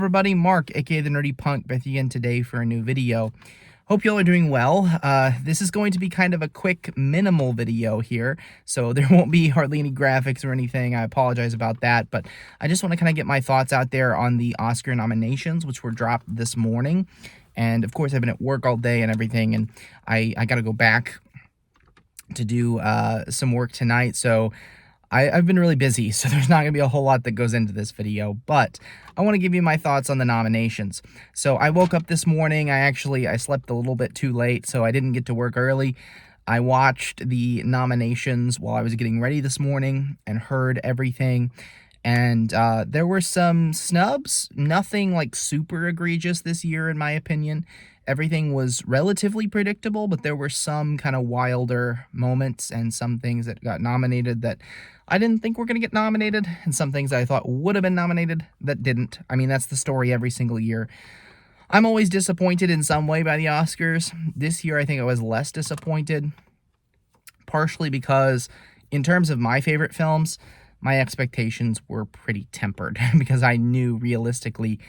everybody? Mark, aka The Nerdy Punk, back again today for a new video. Hope y'all are doing well. This is going to be kind of a quick, minimal video here, so there won't be hardly any graphics or anything. I apologize about that, but I just want to kind of get my thoughts out there on the Oscar nominations, which were dropped this morning. And of course, I've been at work all day and everything, and I got to go back to do some work tonight, so I've been really busy, so there's not going to be a whole lot that goes into this video, but I want to give you my thoughts on the nominations. So I woke up this morning, I slept a little bit too late, so I didn't get to work early. I watched the nominations while I was getting ready this morning and heard everything, and there were some snubs, nothing like super egregious this year in my opinion. Everything was relatively predictable, but there were some kind of wilder moments and some things that got nominated that I didn't think were going to get nominated, and some things that I thought would have been nominated that didn't. I mean, that's the story every single year. I'm always disappointed in some way by the Oscars. This year, I think I was less disappointed, partially because in terms of my favorite films, my expectations were pretty tempered because I knew realistically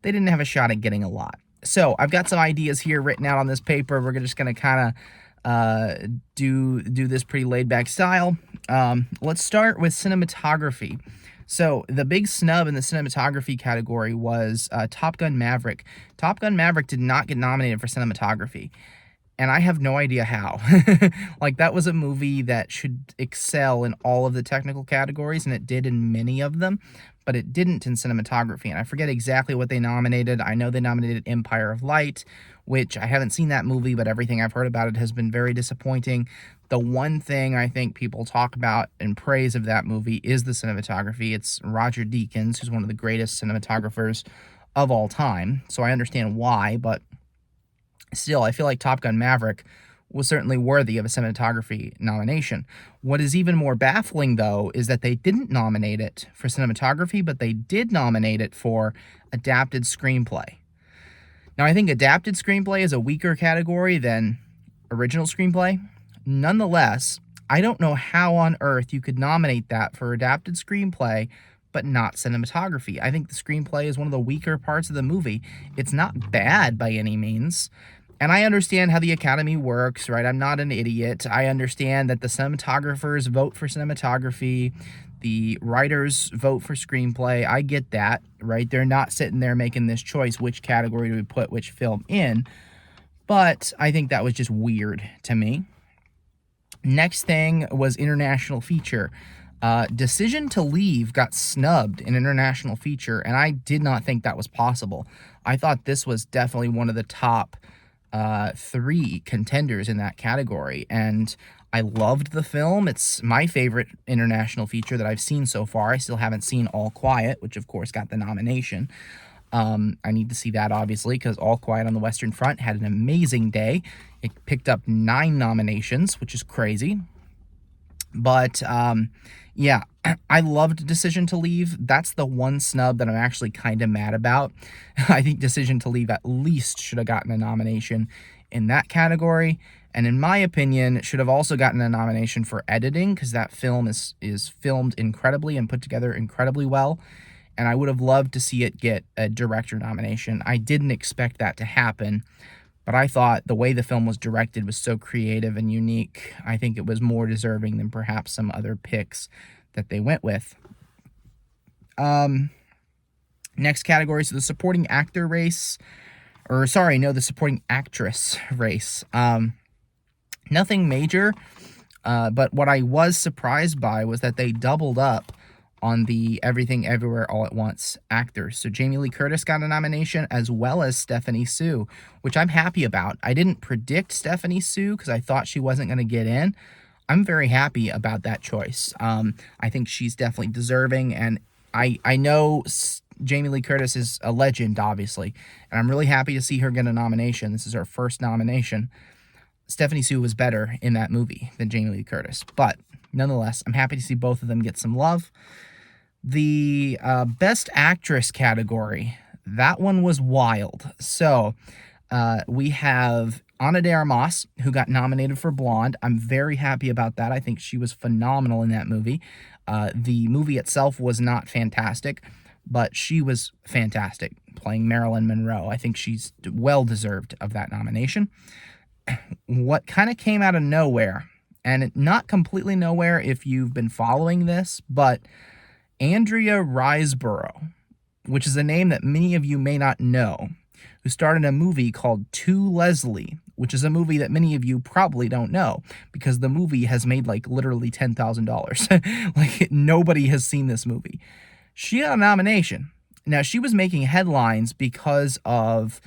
they didn't have a shot at getting a lot. So I've got some ideas here written out on this paper. We're just going to kind of do this pretty laid back style. Let's start with cinematography. So the big snub in the cinematography category was Top Gun Maverick. Top Gun Maverick did not get nominated for cinematography, and I have no idea how. Like, that was a movie that should excel in all of the technical categories, and it did in many of them, but it didn't in cinematography, and I forget exactly what they nominated. I know they nominated Empire of Light, which I haven't seen that movie, but everything I've heard about it has been very disappointing. The one thing I think people talk about and praise of that movie is the cinematography. It's Roger Deakins, who's one of the greatest cinematographers of all time, so I understand why, but still, I feel like Top Gun Maverick was certainly worthy of a cinematography nomination. What is even more baffling, though, is that they didn't nominate it for cinematography, but they did nominate it for adapted screenplay. Now, I think adapted screenplay is a weaker category than original screenplay. Nonetheless, I don't know how on earth you could nominate that for adapted screenplay but not cinematography. I think the screenplay is one of the weaker parts of the movie. It's not bad by any means. And I understand how the Academy works, right? I'm not an idiot. I understand that the cinematographers vote for cinematography, the writers vote for screenplay. I get that, right? They're not sitting there making this choice, which category do we put which film in? But I think that was just weird to me. Next thing was international feature. Decision to Leave got snubbed in international feature, and I did not think that was possible. I thought this was definitely one of the top 3 contenders in that category, and I loved the film. It's my favorite international feature that I've seen so far. I still haven't seen All Quiet, which of course got the nomination. I need to see that, obviously, because All Quiet on the Western Front had an amazing day. It picked up 9 nominations, which is crazy. But, yeah, I loved Decision to Leave. That's the one snub that I'm actually kind of mad about. I think Decision to Leave at least should have gotten a nomination in that category. And in my opinion, should have also gotten a nomination for editing, because that film is filmed incredibly and put together incredibly well. And I would have loved to see it get a director nomination. I didn't expect that to happen, but I thought the way the film was directed was so creative and unique. I think it was more deserving than perhaps some other picks that they went with. Next category is the supporting actor race. The supporting actress race. Nothing major, but what I was surprised by was that they doubled up on the Everything Everywhere All at Once actors. So Jamie Lee Curtis got a nomination, as well as Stephanie Hsu, which I'm happy about. I didn't predict Stephanie Hsu because I thought she wasn't going to get in. I'm very happy about that choice. I think she's definitely deserving, and I know Jamie Lee Curtis is a legend, obviously, and I'm really happy to see her get a nomination. This is her first nomination. Stephanie Hsu was better in that movie than Jamie Lee Curtis, but nonetheless, I'm happy to see both of them get some love. The Best Actress category, that one was wild. So we have Ana de Armas, who got nominated for Blonde. I'm very happy about that. I think she was phenomenal in that movie. The movie itself was not fantastic, but she was fantastic playing Marilyn Monroe. I think she's well deserved of that nomination. What kind of came out of nowhere, and not completely nowhere if you've been following this, but Andrea Riseborough, which is a name that many of you may not know, who starred in a movie called To Leslie, which is a movie that many of you probably don't know because the movie has made like literally $10,000. Like nobody has seen this movie. She got a nomination. Now, she was making headlines because of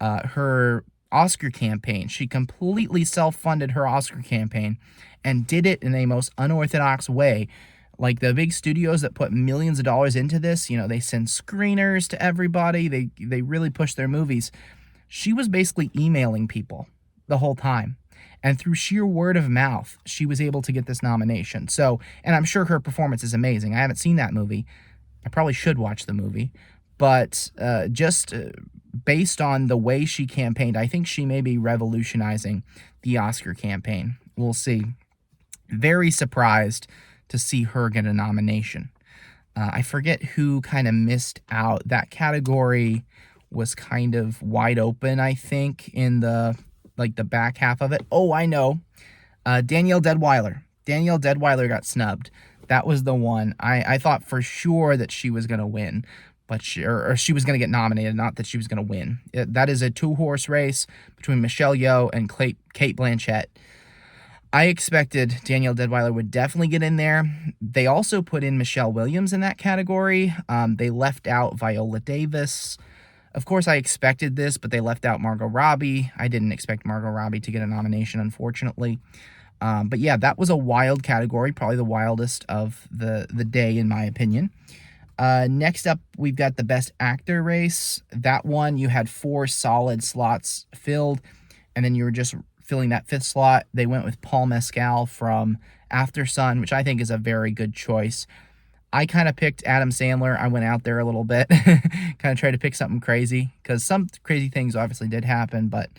her Oscar campaign. She completely self-funded her Oscar campaign and did it in a most unorthodox way. Like the big studios that put millions of dollars into this, you know, they send screeners to everybody. They really push their movies. She was basically emailing people the whole time. And through sheer word of mouth, she was able to get this nomination. So, and I'm sure her performance is amazing. I haven't seen that movie. I probably should watch the movie. But just based on the way she campaigned, I think she may be revolutionizing the Oscar campaign. We'll see. Very surprised to see her get a nomination. I forget who kind of missed out. That category was kind of wide open, I think, in the back half of it. Oh, I know. Danielle Deadwyler. Danielle Deadwyler got snubbed. That was the one. I thought for sure that she was going to win, but she was going to get nominated, not that she was going to win. That is a two-horse race between Michelle Yeoh and Cate Blanchett. I expected Danielle Deadwyler would definitely get in there. They also put in Michelle Williams in that category. They left out Viola Davis. Of course, I expected this, but they left out Margot Robbie. I didn't expect Margot Robbie to get a nomination, unfortunately. But yeah, that was a wild category, probably the wildest of the day, in my opinion. Next up, we've got the Best Actor race. That one, you had 4 solid slots filled, and then you were just filling that 5th slot. They went with Paul Mescal from Aftersun, which I think is a very good choice. I kind of picked Adam Sandler. I went out there a little bit, kind of tried to pick something crazy, because some crazy things obviously did happen, but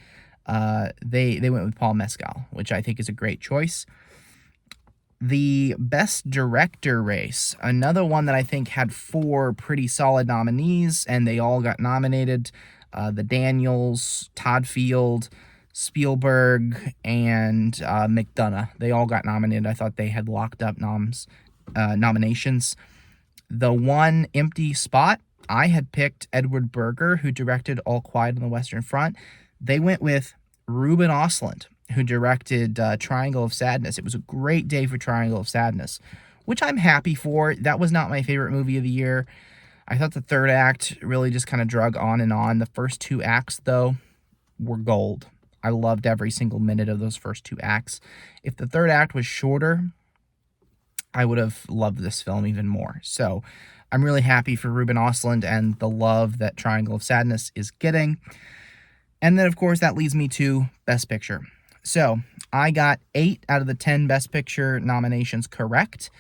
they went with Paul Mescal, which I think is a great choice. The Best Director race, another one that I think had 4 pretty solid nominees, and they all got nominated. The Daniels, Todd Field, Spielberg, and McDonough. They all got nominated. I thought they had locked up nominations. The one empty spot, I had picked Edward Berger, who directed All Quiet on the Western Front. They went with Ruben Östlund, who directed Triangle of Sadness. It was a great day for Triangle of Sadness, which I'm happy for. That was not my favorite movie of the year. I thought the third act really just kind of drug on and on. The first 2 acts, though, were gold. I loved every single minute of those first 2 acts. If the third act was shorter, I would have loved this film even more. So I'm really happy for Ruben Östlund and the love that Triangle of Sadness is getting. And then, of course, that leads me to Best Picture. So I got 8 out of the 10 Best Picture nominations correct.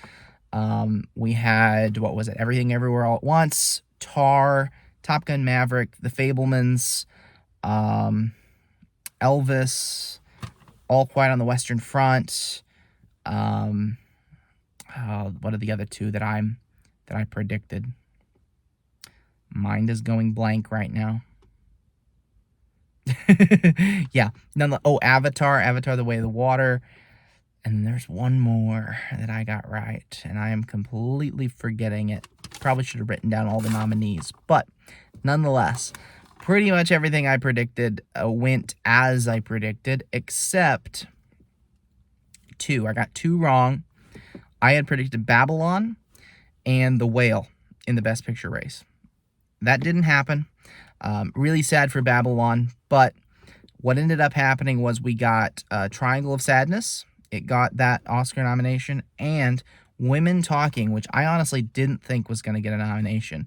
We had, what was it? Everything Everywhere All at Once, Tar, Top Gun Maverick, The Fabelmans, Elvis, All Quiet on the Western Front. What are the other 2 that I predicted? Mind is going blank right now. Yeah, Avatar, The Way of the Water. And there's one more that I got right, and I am completely forgetting it. Probably should have written down all the nominees, but nonetheless, pretty much everything I predicted went as I predicted, except 2. I got 2 wrong. I had predicted Babylon and The Whale in the Best Picture race. That didn't happen. Really sad for Babylon, but what ended up happening was we got Triangle of Sadness. It got that Oscar nomination, and Women Talking, which I honestly didn't think was going to get a nomination.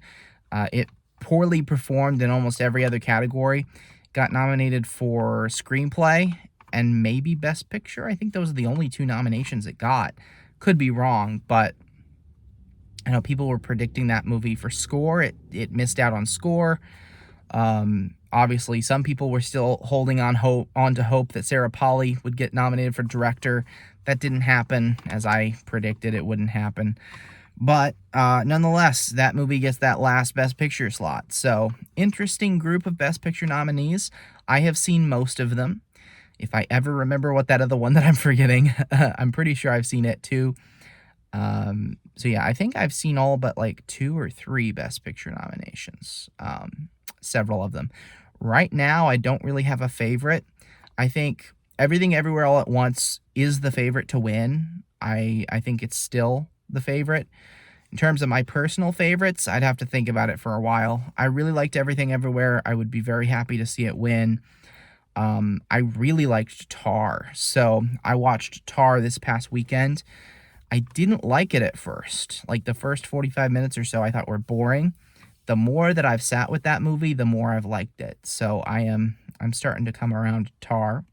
It poorly performed in almost every other category. Got nominated for Screenplay and maybe Best Picture. I think those are the only 2 nominations it got. Could be wrong, but I know people were predicting that movie for score. It missed out on score. Obviously, some people were still holding on to hope that Sarah Polley would get nominated for director. That didn't happen, as I predicted it wouldn't happen. But nonetheless, that movie gets that last Best Picture slot. So, interesting group of Best Picture nominees. I have seen most of them. If I ever remember what that other one that I'm forgetting, I'm pretty sure I've seen it too. So yeah, I think I've seen all but like 2 or 3 Best Picture nominations, several of them. Right now, I don't really have a favorite. I think Everything Everywhere All at Once is the favorite to win. I think it's still the favorite. In terms of my personal favorites, I'd have to think about it for a while. I really liked Everything Everywhere. I would be very happy to see it win. I really liked Tar. So I watched Tar this past weekend. I didn't like it at first. Like the first 45 minutes or so I thought were boring. The more that I've sat with that movie, the more I've liked it. So I'm starting to come around to Tar.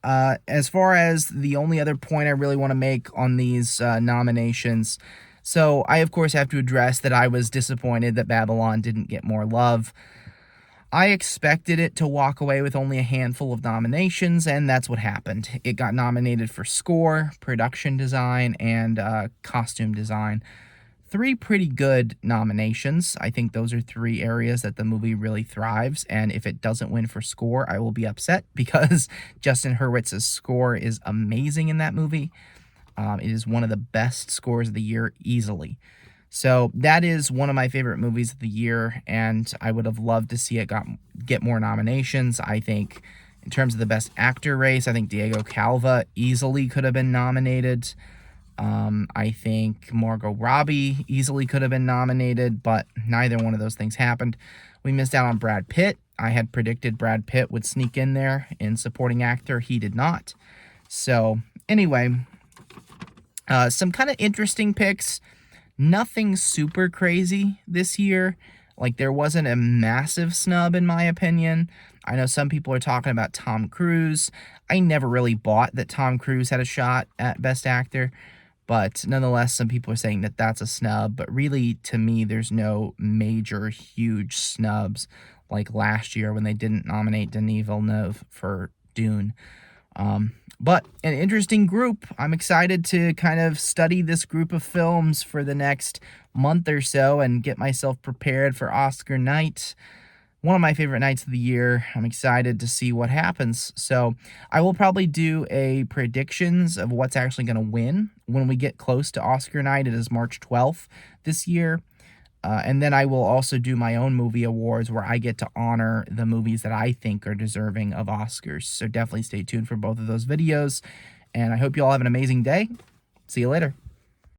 As far as the only other point I really want to make on these nominations, so I of course have to address that I was disappointed that Babylon didn't get more love. I expected it to walk away with only a handful of nominations, and that's what happened. It got nominated for score, production design, and costume design. 3 pretty good nominations. I think those are 3 areas that the movie really thrives, and if it doesn't win for score, I will be upset because Justin Hurwitz's score is amazing in that movie. It is one of the best scores of the year easily. So that is one of my favorite movies of the year, and I would have loved to see it get more nominations. I think in terms of the best actor race, I think Diego Calva easily could have been nominated. I think Margot Robbie easily could have been nominated, but neither one of those things happened. We missed out on Brad Pitt. I had predicted Brad Pitt would sneak in there in supporting actor. He did not. So anyway, some kind of interesting picks. Nothing super crazy this year. Like, there wasn't a massive snub, in my opinion. I know some people are talking about Tom Cruise. I never really bought that Tom Cruise had a shot at Best Actor. But nonetheless, some people are saying that that's a snub. But really, to me, there's no major, huge snubs like last year when they didn't nominate Denis Villeneuve for Dune. But an interesting group. I'm excited to kind of study this group of films for the next month or so and get myself prepared for Oscar night. One of my favorite nights of the year. I'm excited to see what happens. So I will probably do a predictions of what's actually going to win when we get close to Oscar night. It is March 12th this year. And then I will also do my own movie awards where I get to honor the movies that I think are deserving of Oscars. So definitely stay tuned for both of those videos. And I hope you all have an amazing day. See you later.